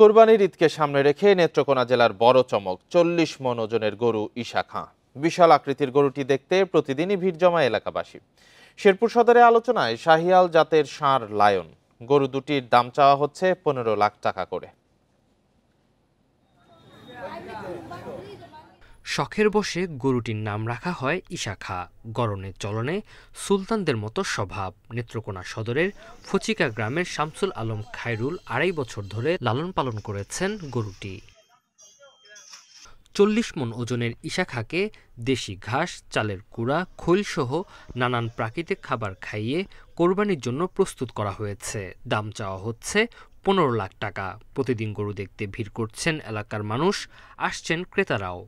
কোরবানির ঈদকে সামনে রেখে নেত্রকোনা জেলার বড় চমক ৪০ মণ ওজনের গরু ঈশা খাঁ। বিশাল আকৃতির গরুটি দেখতে প্রতিদিনই ভিড় জমায় এলাকাবাসী। শেরপুর সদরে আলোচনায় শাহিয়াল জাতের ষাঁড় লায়ন। গরু দুটির দাম চাওয়া হচ্ছে ১৫ লাখ টাকা করে। শখের বসে গরুটির নাম রাখা হয় ঈশা খাঁ। গরনে চলনে সুলতানদের মতো স্বভাব। নেত্রকোনা সদরের ফচিকা গ্রামের শামসুল আলম খায়রুল ২.৫ বছর ধরে লালন পালন করেছেন গরুটি। ৪০ মণ ওজনের ঈশা খাঁকে দেশি ঘাস, চালের কুড়া, খৈলসহ নানান প্রাকৃতিক খাবার খাইয়ে কোরবানির জন্য প্রস্তুত করা হয়েছে। দাম চাওয়া হচ্ছে ১৫ লাখ টাকা। প্রতিদিন গরু দেখতে ভিড় করছেন এলাকার মানুষ, আসছেন ক্রেতারাও।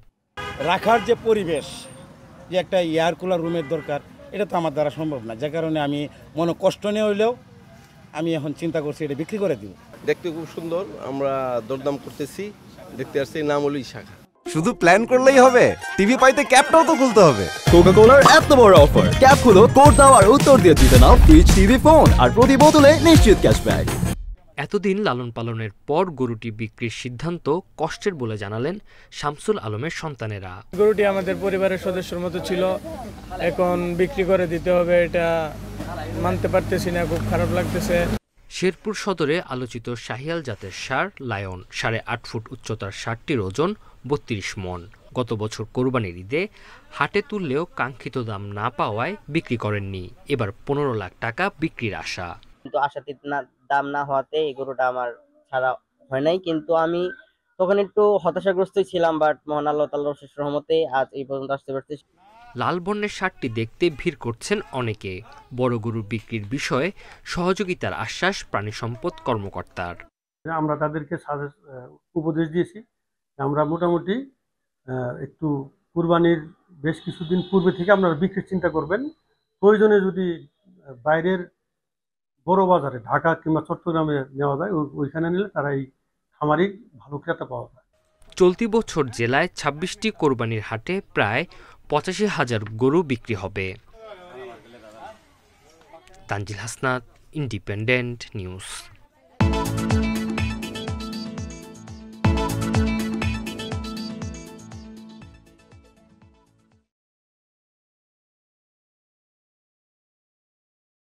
রাখার যে পরিবেশ, যে একটা এয়ার কুলার রুমের দরকার, এটা তো আমার দ্বারা সম্ভব না। যে কারণে আমি মনে কষ্ট নিয়ে হইলেও আমি এখন চিন্তা করছি এটা বিক্রি করে দিব। দেখতে খুব সুন্দর, আমরা দরদাম করতেছি। দেখতে আসছি, নাম হলো ঈশা খাঁ। শুধু প্ল্যান করলেই হবে, টিভি পাইতে ক্যাপটাও তো খুলতে হবে। কোকা-কোলার এত বড় অফার, ক্যাপ খুলো, কোড দাও আর উত্তর দিয়ে জিতে নাও ফ্রিজ, টিভি, ফোন আর প্রতি বোতলে নিশ্চিত ক্যাশব্যাক। এতদিন লালন পালনের পর গরুটি বিক্রির সিদ্ধান্ত কষ্টের বলে জানালেন শামসুল আলমের সন্তানেরা। গরুটি আমাদের পরিবারের সদস্যের মতো ছিল, এখন বিক্রি করে দিতে হবে, এটা মানতে পারতেছি না, খুব খারাপ লাগতেছে। শেরপুর সদরে আলোচিত শাহিয়াল জাতের ষাঁড় লায়ন ৮.৫ ফুট উচ্চতার ষাঁড়টির ওজন ৩২ মণ। গত বছর কোরবানির ঈদে হাটে তুললেও কাঙ্ক্ষিত দাম না পাওয়ায় বিক্রি করেননি। এবার ১৫ লাখ টাকা বিক্রির আশা। কিন্তু আশাতীত দাম না হওয়াতে এই গরুটা আমার ছাড়া হয় নাই, কিন্তু আমি তখন একটু হতাশাগ্রস্তই ছিলাম, বাট মহান আল্লাহ তাআলার অশেষ রহমতে আজ এই পর্যন্ত আসতে পারছি। লাল বর্ণের ষাঁড়টি দেখতে ভিড় করছেন অনেকে। বড় গরু বিক্রির বিষয়ে সহযোগিতার আশ্বাস প্রাণী সম্পদ কর্মকর্তার। আমরা তাদেরকে উপদেশ দিয়েছি, আমরা মোটামুটি একটু কুরবানির বেশ কিছুদিন পূর্বে থেকে আপনারা বিক্রির চিন্তা করবেন। প্রয়োজনে যদি বাইরের বড় বাজারে ঢাকা কিংবা চট্টগ্রামে নেওয়া যায়, ওইখানে নিলে তারা এই খামারি ভালো ক্রেতা পাওয়া যায়। চলতি বছর জেলায় ২৬টি কোরবানির হাটে প্রায় ৮৫,০০০ গরু বিক্রি হবে। Tanzil Hasnat, independent news.